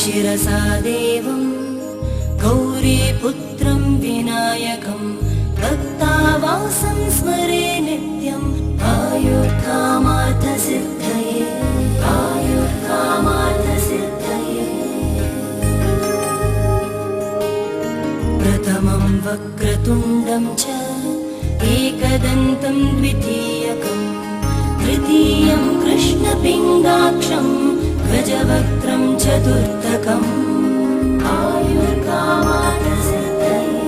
शिरसा देवं गौरीपुत्रं विनायकं भक्तावासं स्मरे नित्यम् आयुर्कामार्थसिद्धये आयुर्कामार्थसिद्धये। प्रथमं वक्रतुण्डं च एकदन्तं द्वितीयकं तृतीयं कृष्णपिङ्गाक्षं गजवक्त्रं चतुर्थकम् आयुर्कामार्थसिद्धये।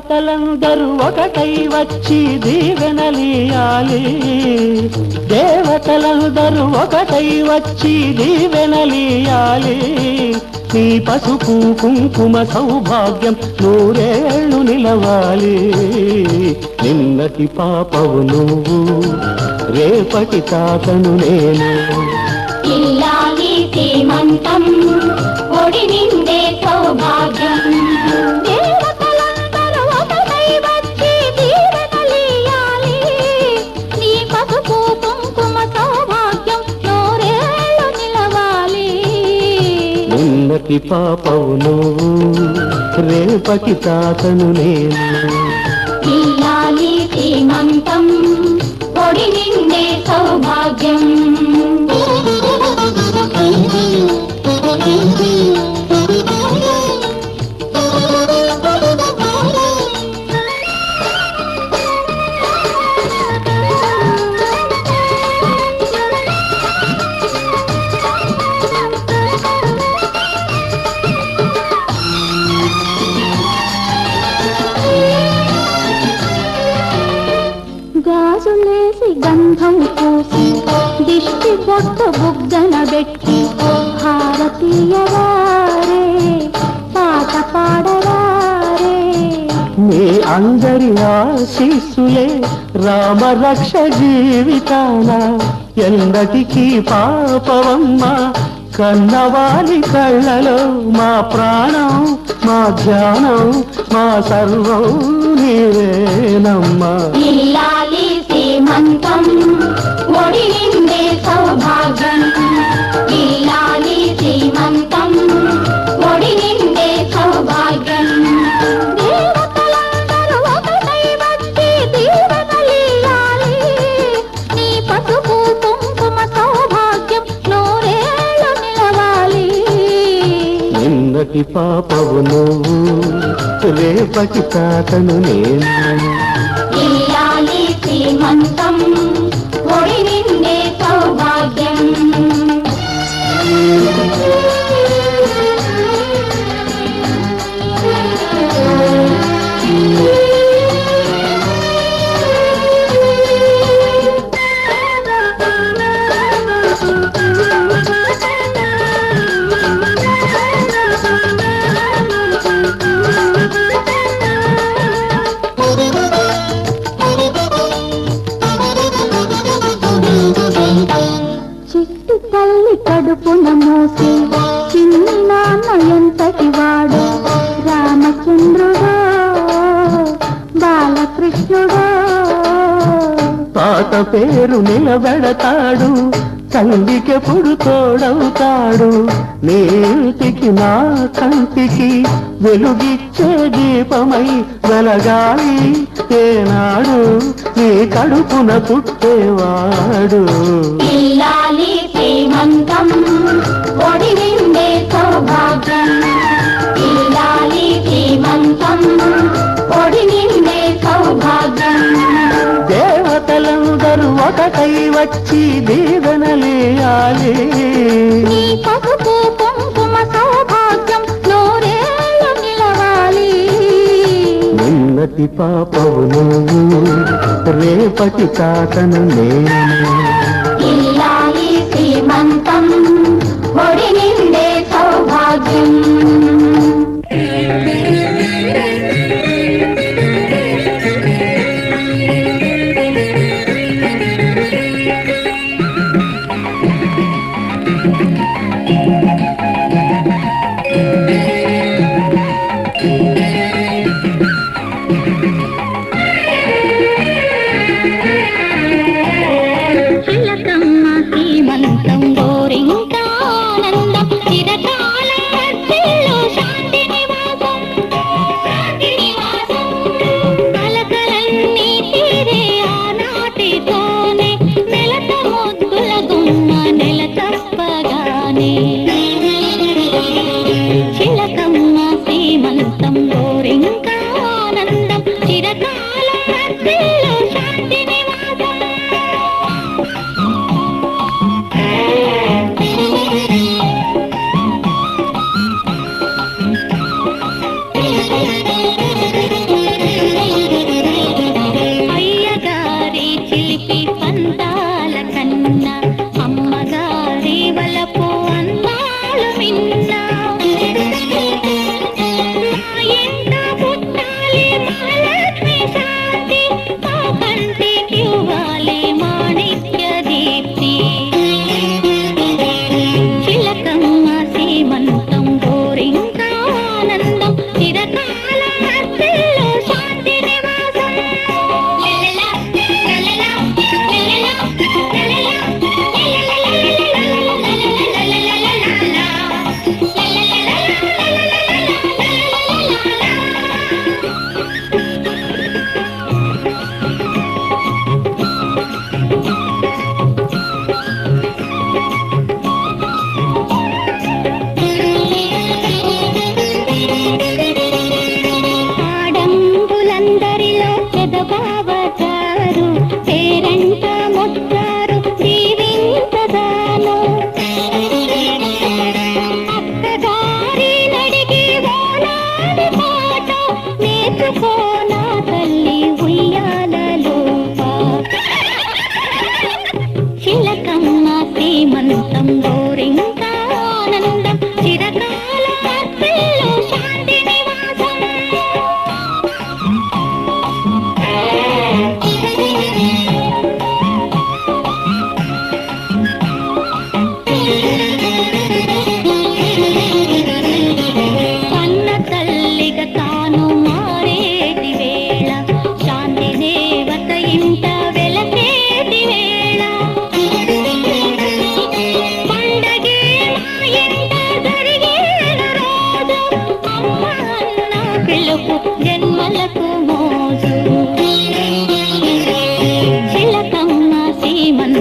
దేవతలందరూ ఒకటై వచ్చి దీవెనలియాలి, దేవతలందరూ ఒకటై వచ్చి దీవెనలియాలి. నీ పసుపు కుంకుమ సౌభాగ్యం నూరేళ్ళు నిలవాలి. నిన్నటి పాపవు నువ్వు, రేపటి తాతను నేను. ఇల్లాలి శ్రీమంతం ఒడి నిండే సౌభాగ్యం. దేవతలందరూ ఒకటై వచ్చి దీవెనలియాలి. నీ పసుపు కుంకుమ సౌభాగ్యం నూరేళ్ళు నిలవాలి. నిన్నటి పాపవు నువ్వు, రేపటి తాతను నేను. ఇల్లాలి శ్రీమంతం ఒడి నిండే సౌభాగ్యం. గాజులేసి గంధం పూసి దిష్టి బొట్టు బుగ్గన పెట్టి భారతీయవారే పాట పాడవారే. మీ అందరి ఆశీస్సులే రామరక్ష జీవితాన ఎందటికీ పాపవమ్మ. కన్నవాలి కళ్ళలో మా ప్రాణం, మా ధ్యానం, మా సర్వం నీవేనమ్మా. ఇల్లాలి శ్రీమంతం ఒడి నిండే సౌభాగ్యం. ఇల్లాలి శ్రీమంతం ఒడి నిండే సౌభాగ్యం. దేవతలందరూ ఒకటై వచ్చి దీవెనలియాలి. నీ పసుపు కుంకుమ సౌభాగ్యం నూరేళ్ళు నిలవాలి. నిన్నటి పాపవు నువ్వు, రేపటి తాతను నేను. ఇల్లాలి శ్రీమంతం ఒడి నిండే సౌభాగ్యం. చిట్టి తల్లి కడుపున మోసి చిన్ని నాన్న ఎంతటి వాడు. రామచంద్రుడో బాలకృష్ణుడో. తాత పేరు నిలబెడతాడు, తల్లికెప్పుడు తోడవుతాడు. నీ ఇంటికి నా కంటికి వెలుగిచ్చే దీపమై వెలగాలి ఏనాడు నీ కడుపున పుట్టేవాడు. ఇల్లాలి శ్రీమంతం ఒడి నిండే సౌభాగ్యం. ఇల్లాలి శ్రీమంతం ఒడి నిండే సౌభాగ్యం. దేవతలందరూ ఒకటై వచ్చి దీవెనలియాలి. నీ పసుపు కుంకుమ సౌభాగ్యం నూరేళ్ళు నిలవాలి. నిన్నటి పాపవు నువ్వు, రేపటి తాతను నేను. ఇల్లాలి శ్రీమంతం ఒడి నిండే సౌభాగ్యం. చిలకమ్మ శ్రీమంతం గోరింకానందం చిరకాలం వచ్చే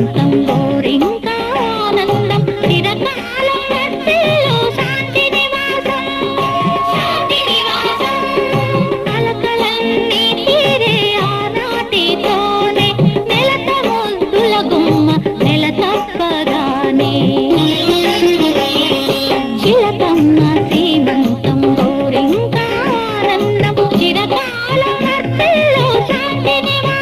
సీమంతం గోరింకా ఆనందం చిరకాలం వర్ధిల్లు శాంతి నివాసం కలకలన్నీ తీరే ఆనాటితోనే నెలత ముద్దుల గుమ్మ నెల తప్పగానే చిలకమ్మ సీమంతం గోరింకా ఆనందం చిరకాలం వర్ధిల్లు శాంతి నివాసం